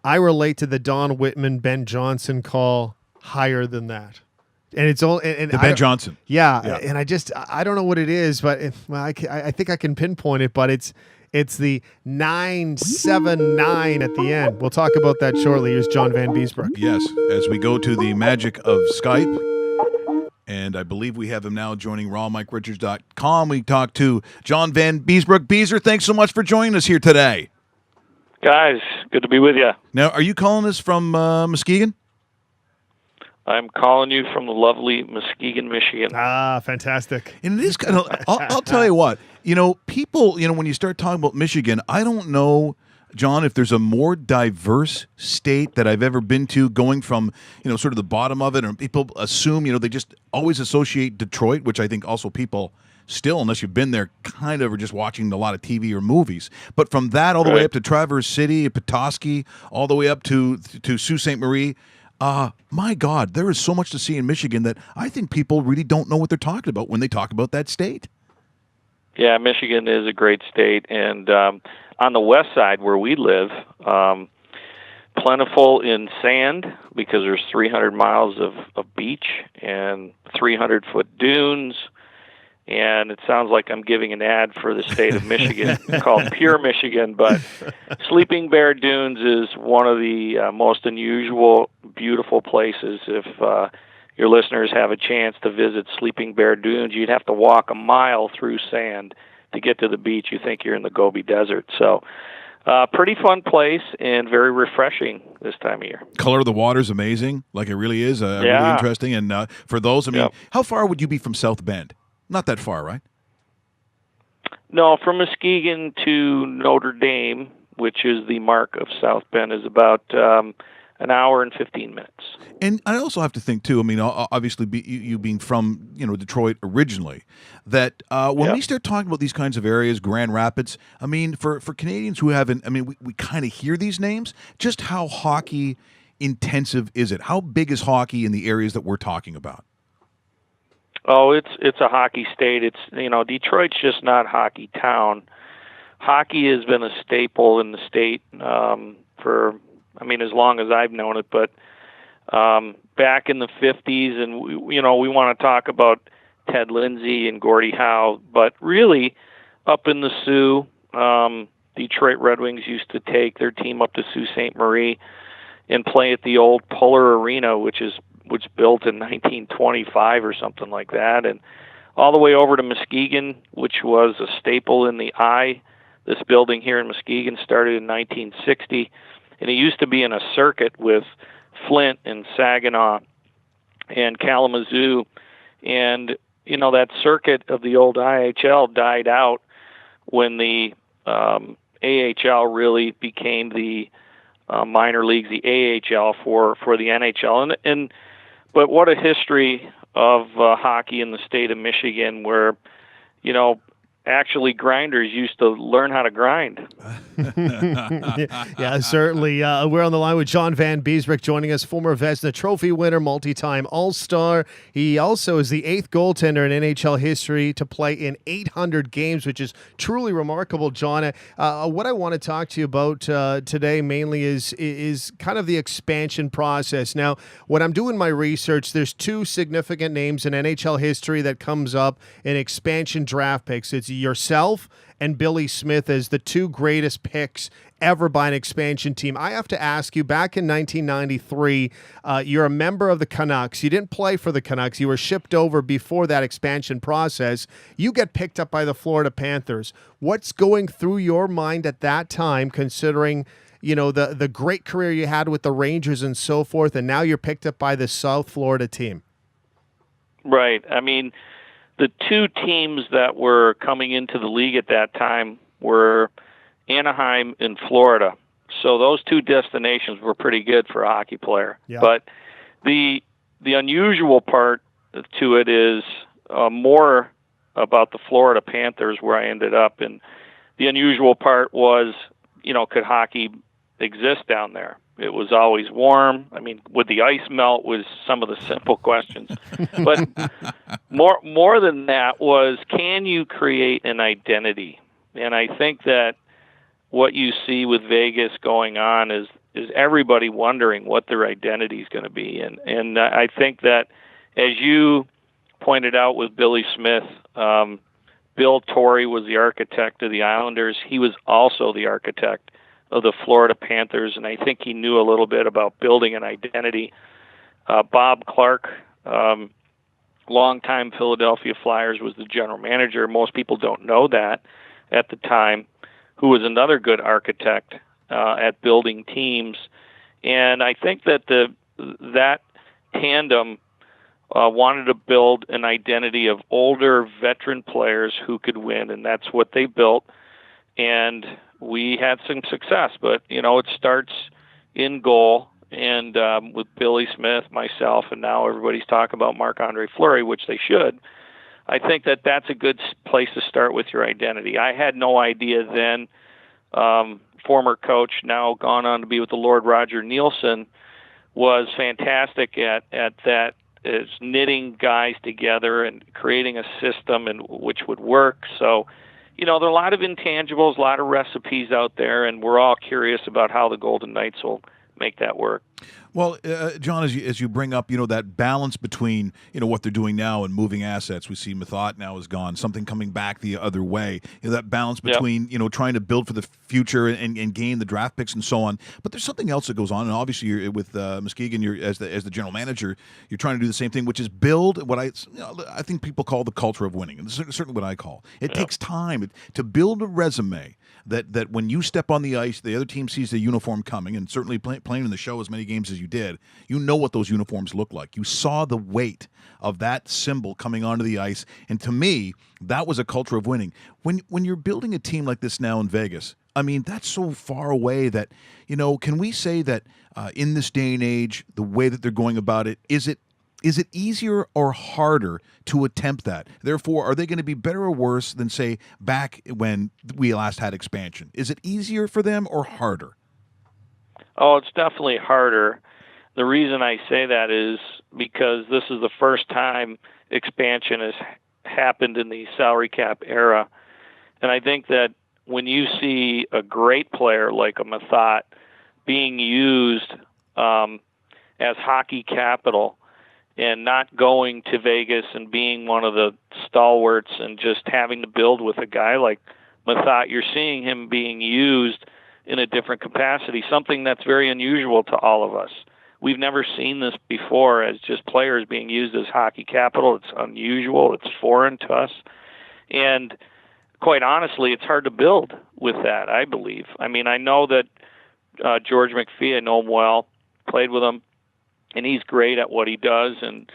I relate to the Don Whitman, Ben Johnson call higher than that. And it's all and The Ben Johnson. Yeah, and I don't know what it is, but I think I can pinpoint it, but it's the 979 at the end. We'll talk about that shortly. Here's John Vanbiesbrouck. Yes, as we go to the magic of Skype, and I believe we have him now joining rawmike.richards.com. We talk to John Vanbiesbrouck. Beezer, thanks so much for joining us here today. Guys, good to be with you. Now, are you calling us from Muskegon? I'm calling you from the lovely Muskegon, Michigan. Ah, fantastic. And it is kind of, I'll tell you what, people, when you start talking about Michigan, I don't know, John, if there's a more diverse state that I've ever been to, going from, sort of the bottom of it, and people assume, they just always associate Detroit, which I think also people still, unless you've been there, kind of are just watching a lot of TV or movies. But from that all the way up to Traverse City, Petoskey, all the way up to Sault Ste. Marie, my God, there is so much to see in Michigan that I think people really don't know what they're talking about when they talk about that state. Yeah, Michigan is a great state, and on the west side where we live, plentiful in sand because there's 300 miles of beach and 300-foot dunes. And it sounds like I'm giving an ad for the state of Michigan called Pure Michigan, but Sleeping Bear Dunes is one of the most unusual, beautiful places. If your listeners have a chance to visit Sleeping Bear Dunes, you'd have to walk a mile through sand to get to the beach. You think you're in the Gobi Desert. So pretty fun place and very refreshing this time of year. Color of the water is amazing, like it really is, really interesting. And for those, how far would you be from South Bend? Not that far, right? No, from Muskegon to Notre Dame, which is the mark of South Bend, is about an hour and 15 minutes. And I also have to think, too, obviously you being from, Detroit originally, that when we start talking about these kinds of areas, Grand Rapids, for Canadians who haven't, we kind of hear these names, just how hockey intensive is it? How big is hockey in the areas that we're talking about? Oh, it's a hockey state. It's Detroit's just not hockey town. Hockey has been a staple in the state for as long as I've known it. But back in the 50s, and we want to talk about Ted Lindsay and Gordie Howe, but really up in the Sioux, Detroit Red Wings used to take their team up to Sault Ste. Marie and play at the old Puller Arena, which built in 1925 or something like that, and all the way over to Muskegon, which was a staple in the eye. This building here in Muskegon started in 1960, and it used to be in a circuit with Flint and Saginaw and Kalamazoo, and that circuit of the old IHL died out when the AHL really became the minor leagues, the AHL for the NHL, but what a history of hockey in the state of Michigan, where actually grinders used to learn how to grind. Yeah, certainly. We're on the line with John Vanbiesbrouck joining us, former Vezina Trophy winner, multi-time All-Star. He also is the 8th goaltender in NHL history to play in 800 games, which is truly remarkable, John. What I want to talk to you about today mainly is kind of the expansion process. Now, when I'm doing my research, there's 2 significant names in NHL history that comes up in expansion draft picks. It's yourself and Billy Smith as the 2 greatest picks ever by an expansion team. I have to ask you, back in 1993, you're a member of the Canucks. You didn't play for the Canucks. You were shipped over before that expansion process. You get picked up by the Florida Panthers. What's going through your mind at that time, considering the great career you had with the Rangers and so forth, and now you're picked up by the South Florida team? Right. The 2 teams that were coming into the league at that time were Anaheim and Florida. So those 2 destinations were pretty good for a hockey player. Yeah. But the unusual part to it is more about the Florida Panthers, where I ended up. And the unusual part was, could hockey exist down there? It was always warm. Would the ice melt was some of the simple questions. But more than that was, can you create an identity? And I think that what you see with Vegas going on is is everybody wondering what their identity is going to be. And I think that, as you pointed out with Billy Smith, Bill Torrey was the architect of the Islanders. He was also the architect of the Florida Panthers, and I think he knew a little bit about building an identity. Bob Clark, longtime Philadelphia Flyers, was the general manager. Most people don't know that at the time, who was another good architect at building teams. And I think that that tandem wanted to build an identity of older veteran players who could win, and that's what they built. And we had some success, but it starts in goal. And with Billy Smith, myself, and now everybody's talking about Marc-Andre Fleury, which they should. I think that that's a good place to start with your identity. I had no idea then. Former coach, now gone on to be with the Lord, Roger Nielsen, was fantastic at that, is knitting guys together and creating a system which would work. So, there are a lot of intangibles, a lot of recipes out there, and we're all curious about how the Golden Knights will make that work. Well, John, as you bring up, that balance between, what they're doing now and moving assets. We see Mathot now is gone, something coming back the other way. That balance between, trying to build for the future and gain the draft picks and so on. But there's something else that goes on, and obviously you're with Muskegon, as the general manager, you're trying to do the same thing, which is build what I think people call the culture of winning, and this is certainly what I call. It takes time to build a resume that when you step on the ice, the other team sees the uniform coming, and certainly playing in the show as many games as you did, you know what those uniforms look like. You saw the weight of that symbol coming onto the ice, and to me, that was a culture of winning. When you're building a team like this now in Vegas, I mean, that's so far away that, can we say that in this day and age, the way that they're going about it, is it easier or harder to attempt that? Therefore, are they going to be better or worse than, say, back when we last had expansion? Is it easier for them or harder? Oh, it's definitely harder. The reason I say that is because this is the first time expansion has happened in the salary cap era. And I think that when you see a great player like a Mathot being used as hockey capital and not going to Vegas and being one of the stalwarts and just having to build with a guy like Mathot, you're seeing him being used in a different capacity, something that's very unusual to all of us. We've never seen this before, as just players being used as hockey capital. It's unusual. It's foreign to us. And quite honestly, it's hard to build with that, I believe. I mean, I know that George McPhee, I know him well, played with him, and he's great at what he does. And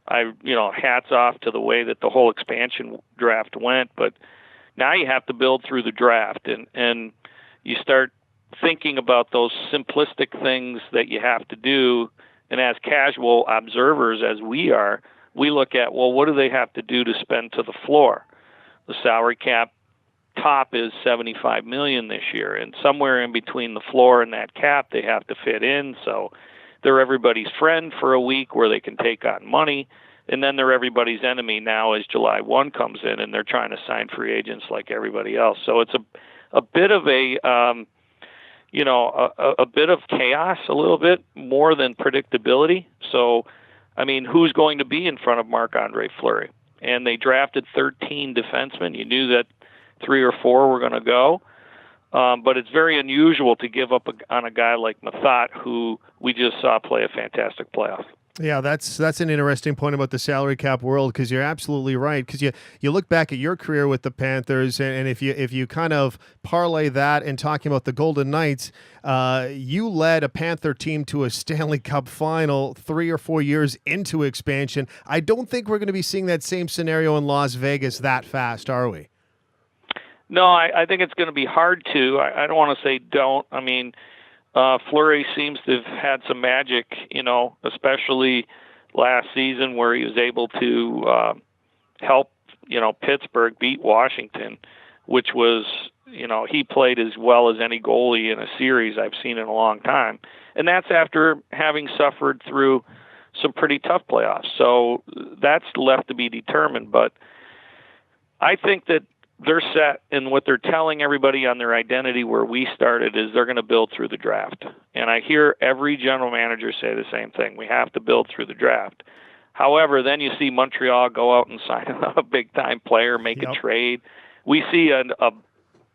hats off to the way that the whole expansion draft went. But now you have to build through the draft, and you start thinking about those simplistic things that you have to do. And as casual observers, as we are, we look at, well, what do they have to do to spend to the floor? The salary cap top is $75 million this year, and somewhere in between the floor and that cap, they have to fit in. So they're everybody's friend for a week where they can take on money, and then they're everybody's enemy now as July 1 comes in, and they're trying to sign free agents like everybody else. So it's a bit of a bit of chaos, a little bit more than predictability. So, I mean, who's going to be in front of Marc-Andre Fleury? And they drafted 13 defensemen. You knew that 3 or 4 were going to go. But it's very unusual to give up on a guy like Mathot, who we just saw play a fantastic playoff. Yeah, that's an interesting point about the salary cap world, because you're absolutely right. Because you look back at your career with the Panthers, and if you kind of parlay that and talking about the Golden Knights, you led a Panther team to a Stanley Cup final 3 or 4 years into expansion. I don't think we're going to be seeing that same scenario in Las Vegas that fast, are we? No, I think it's going to be hard to. I don't want to say don't. I mean, Fleury seems to have had some magic, especially last season where he was able to help, Pittsburgh beat Washington, which was, he played as well as any goalie in a series I've seen in a long time. And that's after having suffered through some pretty tough playoffs. So that's left to be determined. But I think that they're set, and what they're telling everybody on their identity where we started is they're going to build through the draft. And I hear every general manager say the same thing. We have to build through the draft. However, then you see Montreal go out and sign a big-time player, make a trade. We see a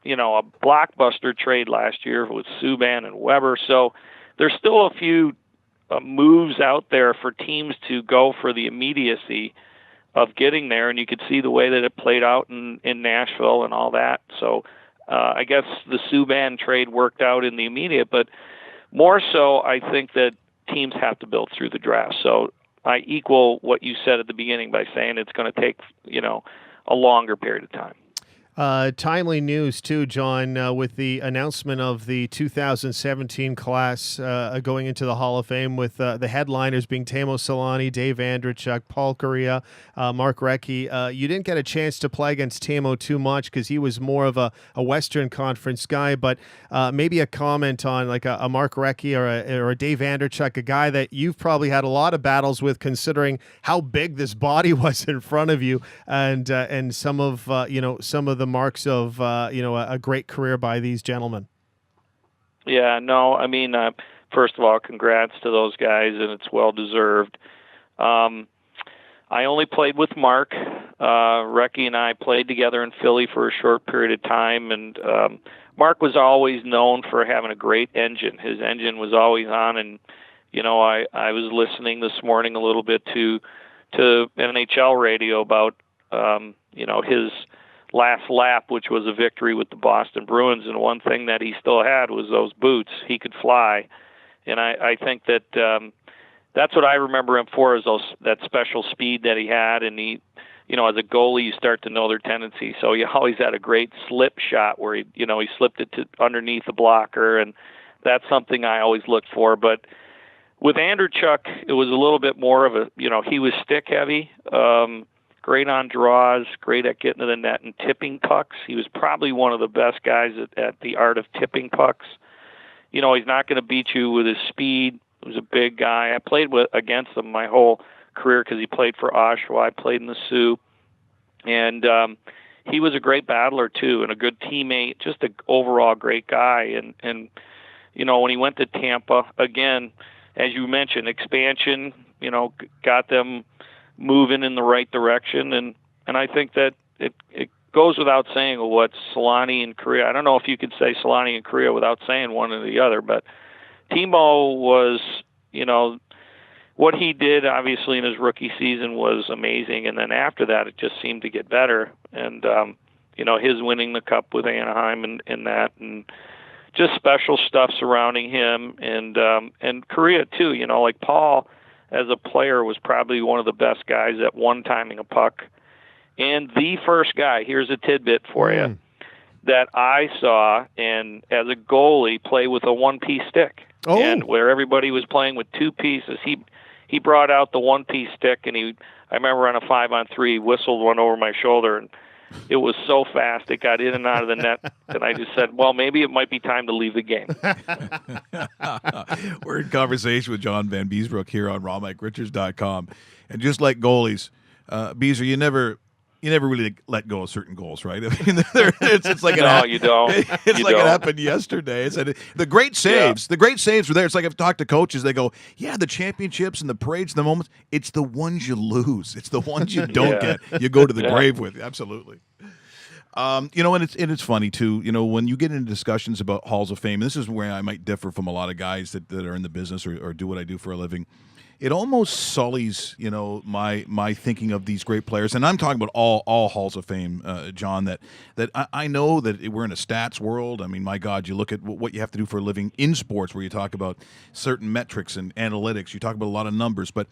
blockbuster trade last year with Subban and Weber. So there's still a few moves out there for teams to go for the immediacy of getting there, and you could see the way that it played out in Nashville and all that. So I guess the Subban trade worked out in the immediate, but more so I think that teams have to build through the draft. So I equal what you said at the beginning by saying it's going to take, a longer period of time. Timely news, too, John, with the announcement of the 2017 class going into the Hall of Fame with the headliners being Teemu Selanne, Dave Andreychuk, Paul Kariya, Mark Recchi. You didn't get a chance to play against Teemu too much because he was more of a Western Conference guy, but maybe a comment on like a Mark Recchi or a Dave Andreychuk, a guy that you've probably had a lot of battles with considering how big this body was in front of you and some of the marks of a great career by these gentlemen. Yeah, no, I mean, first of all, congrats to those guys, and it's well deserved. I only played with Mark. Recchi and I played together in Philly for a short period of time, and Mark was always known for having a great engine. His engine was always on, and I was listening this morning a little bit to NHL radio about his last lap, which was a victory with the Boston Bruins, and one thing that he still had was those boots. He could fly, and I think that that's what I remember him for, is that special speed that he had, and he, as a goalie, you start to know their tendency. So he always had a great slip shot where he slipped it to underneath the blocker, and that's something I always looked for. But with Andreychuk, it was a little bit more of a, he was stick heavy. Great on draws, great at getting to the net and tipping pucks. He was probably one of the best guys at the art of tipping pucks. He's not going to beat you with his speed. He was a big guy. I played against him my whole career because he played for Oshawa. I played in the Sioux. And he was a great battler, too, and a good teammate, just an overall great guy. And when he went to Tampa, again, as you mentioned, expansion, got them moving in the right direction, and I think that it goes without saying what Selanne and Kariya. I don't know if you could say Selanne and Kariya without saying one or the other, but Timo was, what he did obviously in his rookie season was amazing, and then after that it just seemed to get better, and his winning the cup with Anaheim and that, and just special stuff surrounding him, and Kariya too. Like Paul, as a player, was probably one of the best guys at one-timing a puck. And the first guy, here's a tidbit for you, that I saw and as a goalie play with a one-piece stick. Oh. And where everybody was playing with two pieces, he brought out the one-piece stick, and I remember on a 5-on-3, whistled one over my shoulder, and it was so fast it got in and out of the net, and I just said, well, maybe it might be time to leave the game. We're in conversation with John Vanbiesbrouck here on rawmike.com. And just like goalies, Beezer, you never really let go of certain goals, right? I mean, it's like no, you don't. It's you like don't. It happened yesterday. The great saves. The great saves were there. It's like I've talked to coaches. They go, "Yeah, the championships and the parades, and the moments. It's the ones you lose. It's the ones you don't get. You go to the grave with. Absolutely." And it's funny too. When you get into discussions about halls of fame, and this is where I might differ from a lot of guys that are in the business or do what I do for a living. It almost sullies, my thinking of these great players, and I'm talking about all halls of fame, John. That I know that we're in a stats world. I mean, my God, you look at what you have to do for a living in sports, where you talk about certain metrics and analytics. You talk about a lot of numbers, but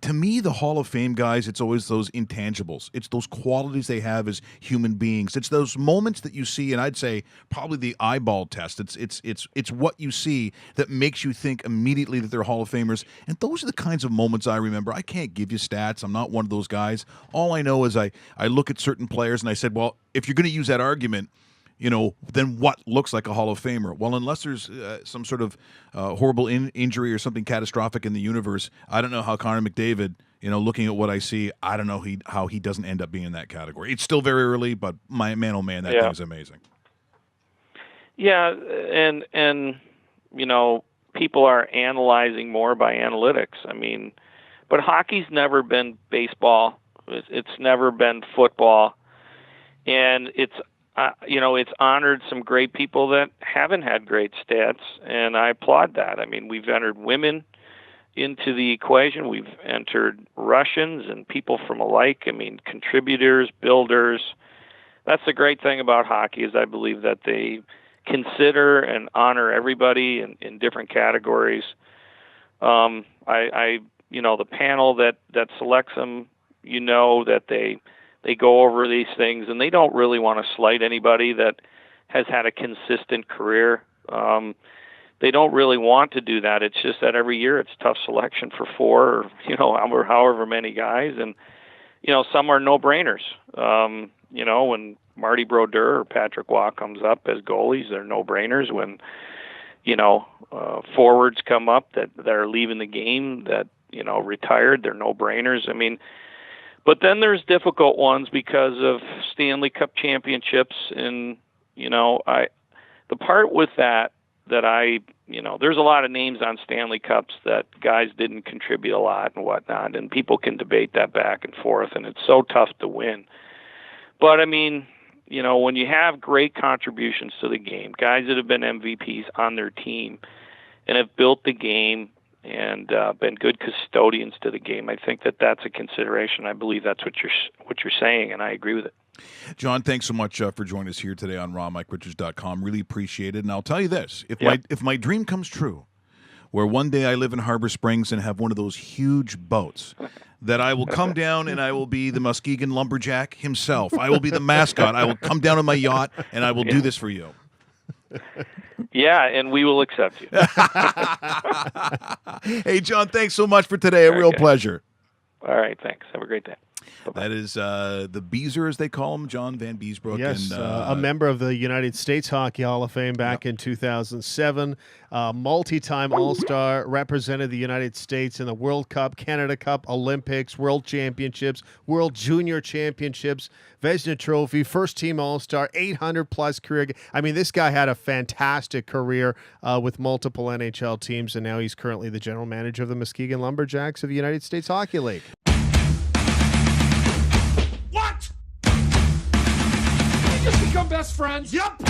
to me, the Hall of Fame guys, it's always those intangibles. It's those qualities they have as human beings. It's those moments that you see, and I'd say probably the eyeball test. It's what you see that makes you think immediately that they're Hall of Famers, and those are the kinds of moments I remember. I can't give you stats. I'm not one of those guys. All I know is I look at certain players and I said, well, if you're going to use that argument, then what looks like a Hall of Famer? Well, unless there's some sort of horrible injury or something catastrophic in the universe, I don't know how Connor McDavid looking at what I see, I don't know how he doesn't end up being in that category. It's still very early, but man, oh man, that thing's amazing. Yeah, and people are analyzing more by analytics. I mean, but hockey's never been baseball. It's never been football, and it's honored some great people that haven't had great stats, and I applaud that. I mean, we've entered women into the equation. We've entered Russians and people from alike. I mean, contributors, builders. That's the great thing about hockey is I believe that they consider and honor everybody in different categories. The panel that selects them, that they go over these things, and they don't really want to slight anybody that has had a consistent career. They don't really want to do that. It's just that every year it's tough selection for 4 or however many guys, and some are no-brainers. When Marty Brodeur or Patrick Waugh comes up as goalies, they're no-brainers. When forwards come up that are leaving the game that retired, they're no-brainers. I mean, but then there's difficult ones because of Stanley Cup championships, and the part with that there's a lot of names on Stanley Cups that guys didn't contribute a lot and whatnot, and people can debate that back and forth, and it's so tough to win. But I mean, when you have great contributions to the game, guys that have been MVPs on their team and have built the game and been good custodians to the game, I think that that's a consideration. I believe that's what you're saying, and I agree with it. John, thanks so much for joining us here today on rawmikeRichards.com. Really appreciate it. And I'll tell you this, if my dream comes true, where one day I live in Harbor Springs and have one of those huge boats, that I will come down and I will be the Muskegon lumberjack himself. I will be the mascot. I will come down on my yacht and I will do this for you. Yeah, and we will accept you. Hey, John, thanks so much for today. A real pleasure. All right, thanks. Have a great day. Bye-bye. That is the Beezer, as they call him, John Vanbiesbrouck. Yes, and, a member of the United States Hockey Hall of Fame back in 2007. Multi-time All-Star, represented the United States in the World Cup, Canada Cup, Olympics, World Championships, World Junior Championships, Vezina Trophy, first-team All-Star, 800-plus career. I mean, this guy had a fantastic career with multiple NHL teams, and now he's currently the general manager of the Muskegon Lumberjacks of the United States Hockey League. What? We just become best friends? Yep.